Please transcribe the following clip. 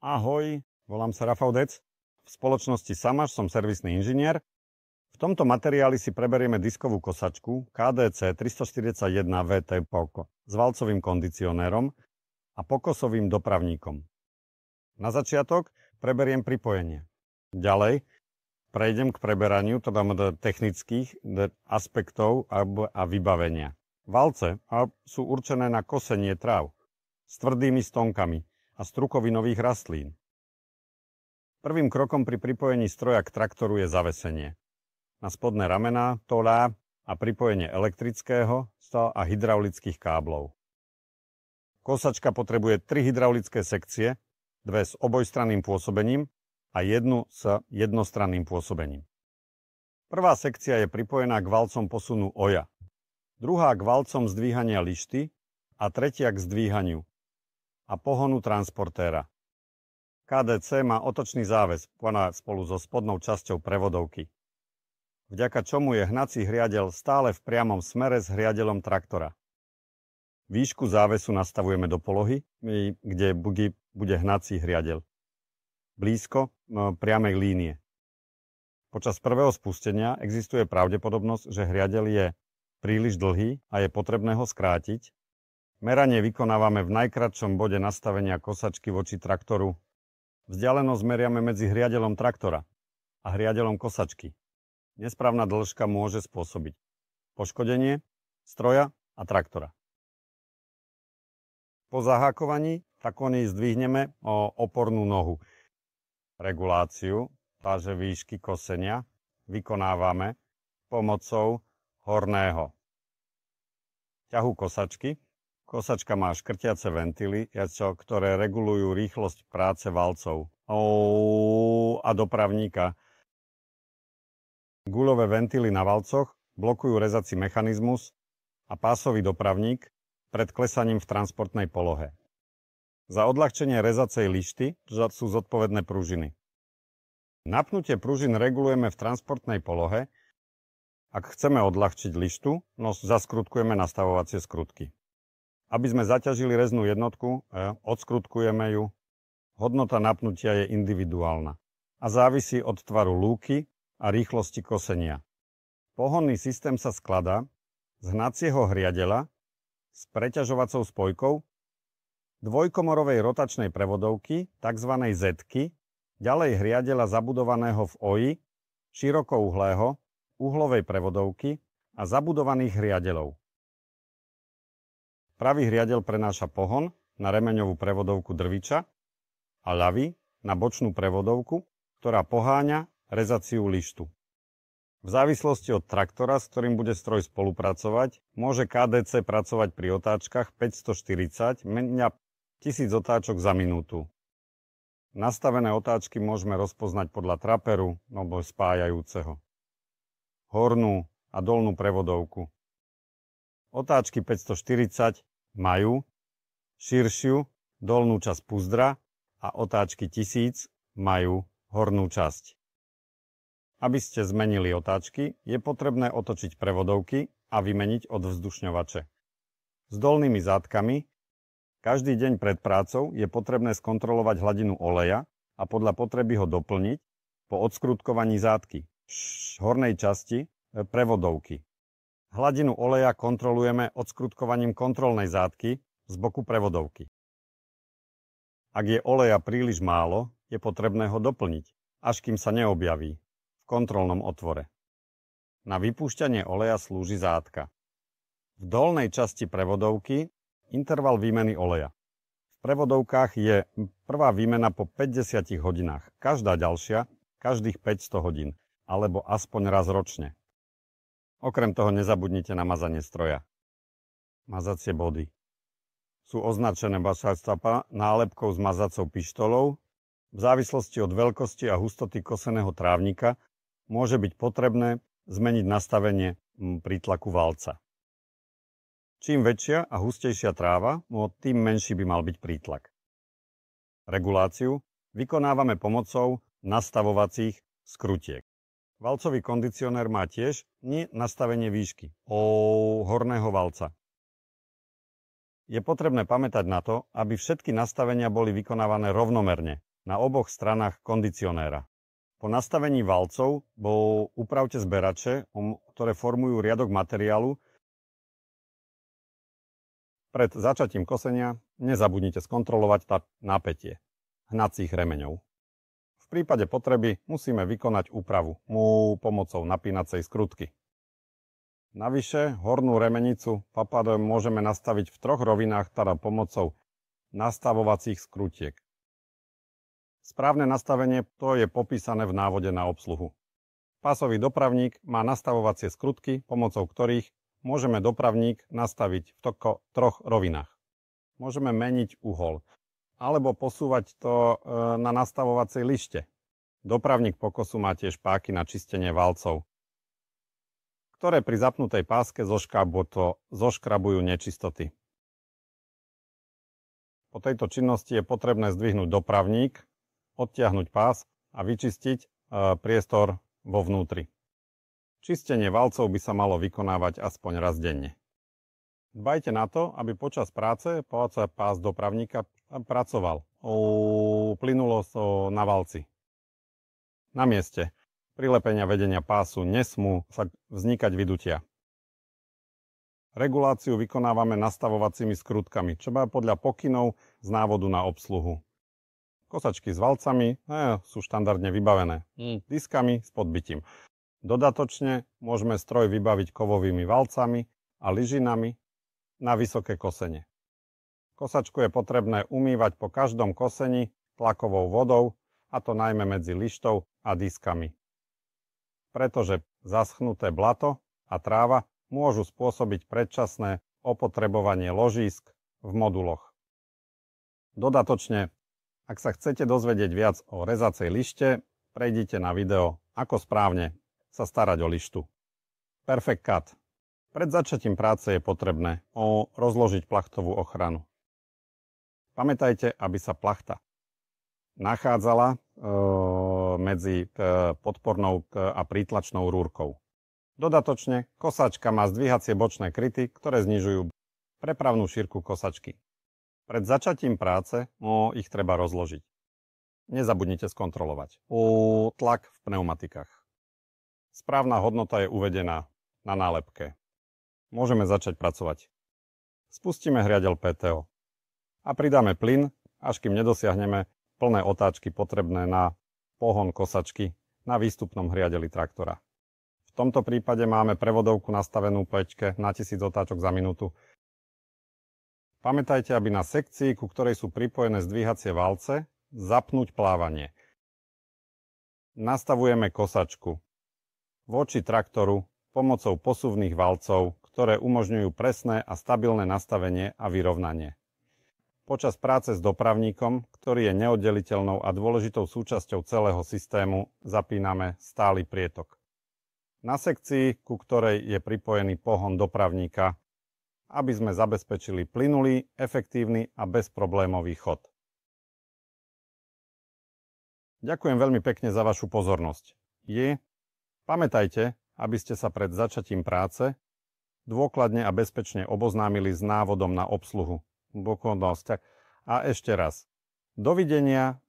Ahoj, volám sa Rafał Dec. V spoločnosti Samaš som servisný inžinier. V tomto materiáli si preberieme diskovú kosačku KDC 341 VT POCO s valcovým kondicionérom a pokosovým dopravníkom. Na začiatok preberiem pripojenie. Ďalej prejdem k preberaniu technických aspektov a vybavenia. Valce sú určené na kosenie tráv s tvrdými stonkami a strukovinových rastlín. Prvým krokom pri pripojení stroja k traktoru je zavesenie. Na spodné ramená, tolá a pripojenie elektrického a hydraulických káblov. Kosačka potrebuje 3 hydraulické sekcie, 2 s obojstranným pôsobením a 1 s jednostranným pôsobením. Prvá sekcia je pripojená k valcom posunu oja, druhá k valcom zdvíhania lišty a tretia k zdvíhaniu a pohonu transportéra. KDC má otočný záväz spolu so spodnou časťou prevodovky, vďaka čomu je hnací hriadeľ stále v priamom smere s hriadeľom traktora. Výšku závesu nastavujeme do polohy, kde bude hnací hriadeľ, blízko priamej línie. Počas prvého spustenia existuje pravdepodobnosť, že hriadeľ je príliš dlhý a je potrebné ho skrátiť. Meranie vykonávame v najkratšom bode nastavenia kosačky voči traktoru. Vzdialenosť meriame medzi hriadeľom traktora a hriadeľom kosačky. Nesprávna dĺžka môže spôsobiť poškodenie stroja a traktora. Po zahákovaní takoní zdvihneme opornú nohu. Reguláciu páže výšky kosenia vykonávame pomocou horného ťahu kosačky. Kosačka má škrtiace ventily, ktoré regulujú rýchlosť práce valcov a dopravníka. Guľové ventily na valcoch blokujú rezací mechanizmus a pásový dopravník pred klesaním v transportnej polohe. Za odľahčenie rezacej lišty sú zodpovedné pružiny. Napnutie pružín regulujeme v transportnej polohe. Ak chceme odľahčiť lištu, zaskrutkujeme nastavovacie skrutky. Aby sme zaťažili reznú jednotku, odskrutkujeme ju. Hodnota napnutia je individuálna a závisí od tvaru lúky a rýchlosti kosenia. Pohonný systém sa skladá z hnacieho hriadeľa s preťažovacou spojkou, dvojkomorovej rotačnej prevodovky, tzv. Z-ky, ďalej hriadeľa zabudovaného v oji, širokouhlého, uhlovej prevodovky a zabudovaných hriadeľov. Pravý hriadeľ prenáša pohon na remeňovú prevodovku drviča a ľavý na bočnú prevodovku, ktorá poháňa rezaciu lištu. V závislosti od traktora, s ktorým bude stroj spolupracovať, môže KDC pracovať pri otáčkach 540 menia 1000 otáčok za minútu. Nastavené otáčky môžeme rozpoznať podľa traperu alebo spájajúceho. Hornú a dolnú prevodovku. Otáčky 540 majú širšiu dolnú časť puzdra a otáčky 1000 majú hornú časť. Aby ste zmenili otáčky, je potrebné otočiť prevodovky a vymeniť odvzdušňovače. S dolnými zátkami každý deň pred prácou je potrebné skontrolovať hladinu oleja a podľa potreby ho doplniť po odskrutkovaní zátky hornej časti prevodovky. Hladinu oleja kontrolujeme odskrutkovaním kontrolnej zátky z boku prevodovky. Ak je oleja príliš málo, je potrebné ho doplniť, až kým sa neobjaví v kontrolnom otvore. Na vypúšťanie oleja slúži zátka. V dolnej časti prevodovky interval výmeny oleja. V prevodovkách je prvá výmena po 50 hodinách, každá ďalšia každých 500 hodín, alebo aspoň raz ročne. Okrem toho nezabudnite na mazanie stroja. Mazacie body sú označené nálepkou s mazacou pištolou. V závislosti od veľkosti a hustoty koseného trávnika môže byť potrebné zmeniť nastavenie prítlaku valca. Čím väčšia a hustejšia tráva, tým menší by mal byť prítlak. Reguláciu vykonávame pomocou nastavovacích skrutiek. Valcový kondicionér má tiež nastavenie výšky horného valca. Je potrebné pamätať na to, aby všetky nastavenia boli vykonávané rovnomerne na oboch stranách kondicionéra. Po nastavení valcov upravte zberače, ktoré formujú riadok materiálu. Pred začatím kosenia nezabudnite skontrolovať napätie hnacích remeňov. V prípade potreby musíme vykonať úpravu pomocou napínacej skrutky. Navyše hornú remenicu papadom môžeme nastaviť v 3 rovinách, teda pomocou nastavovacích skrutiek. Správne nastavenie to je popísané v návode na obsluhu. Pásový dopravník má nastavovacie skrutky, pomocou ktorých môžeme dopravník nastaviť v 3 rovinách. Môžeme meniť uhol alebo posúvať to na nastavovacej lište. Dopravník pokosu má tiež páky na čistenie valcov, ktoré pri zapnutej páske zoškrabujú nečistoty. Po tejto činnosti je potrebné zdvihnúť dopravník, odtiahnuť pás a vyčistiť priestor vo vnútri. Čistenie valcov by sa malo vykonávať aspoň raz denne. Dbajte na to, aby počas práce pás dopravníka pracoval. Plynulo na valci. Na mieste prilepenia vedenia pásu nesmú sa vznikať vydutia. Reguláciu vykonávame nastavovacími skrutkami, čo má podľa pokynov z návodu na obsluhu. Kosačky s valcami sú štandardne vybavené diskami s podbytím. Dodatočne môžeme stroj vybaviť kovovými valcami a lyžinami na vysoké kosenie. Kosačku je potrebné umývať po každom kosení tlakovou vodou, a to najmä medzi lištou a diskami. Pretože zaschnuté blato a tráva môžu spôsobiť predčasné opotrebovanie ložísk v moduloch. Dodatočne, ak sa chcete dozvedieť viac o rezacej lište, prejdite na video Ako správne sa starať o lištu. Perfect Cut. Pred začatím práce je potrebné rozložiť plachtovú ochranu. Pamätajte, aby sa plachta nachádzala medzi podpornou a prítlačnou rúrkou. Dodatočne kosačka má zdvíhacie bočné kryty, ktoré znižujú prepravnú šírku kosačky. Pred začatím práce ich treba rozložiť. Nezabudnite skontrolovať tlak v pneumatikách. Správna hodnota je uvedená na nálepke. Môžeme začať pracovať. Spustíme hriadeľ PTO a pridáme plyn, až kým nedosiahneme plné otáčky potrebné na pohon kosačky na výstupnom hriadeli traktora. V tomto prípade máme prevodovku nastavenú peťke na 1000 otáčok za minútu. Pamätajte, aby na sekcii, ku ktorej sú pripojené zdvíhacie valce, zapnúť plávanie. Nastavujeme kosačku voči traktoru pomocou posuvných valcov, ktoré umožňujú presné a stabilné nastavenie a vyrovnanie. Počas práce s dopravníkom, ktorý je neoddeliteľnou a dôležitou súčasťou celého systému, zapíname stály prietok. Na sekcii, ku ktorej je pripojený pohon dopravníka, aby sme zabezpečili plynulý, efektívny a bezproblémový chod. Ďakujem veľmi pekne za vašu pozornosť. Pamätajte, aby ste sa pred začatím práce dôkladne a bezpečne oboznámili s návodom na obsluhu. A ešte raz, dovidenia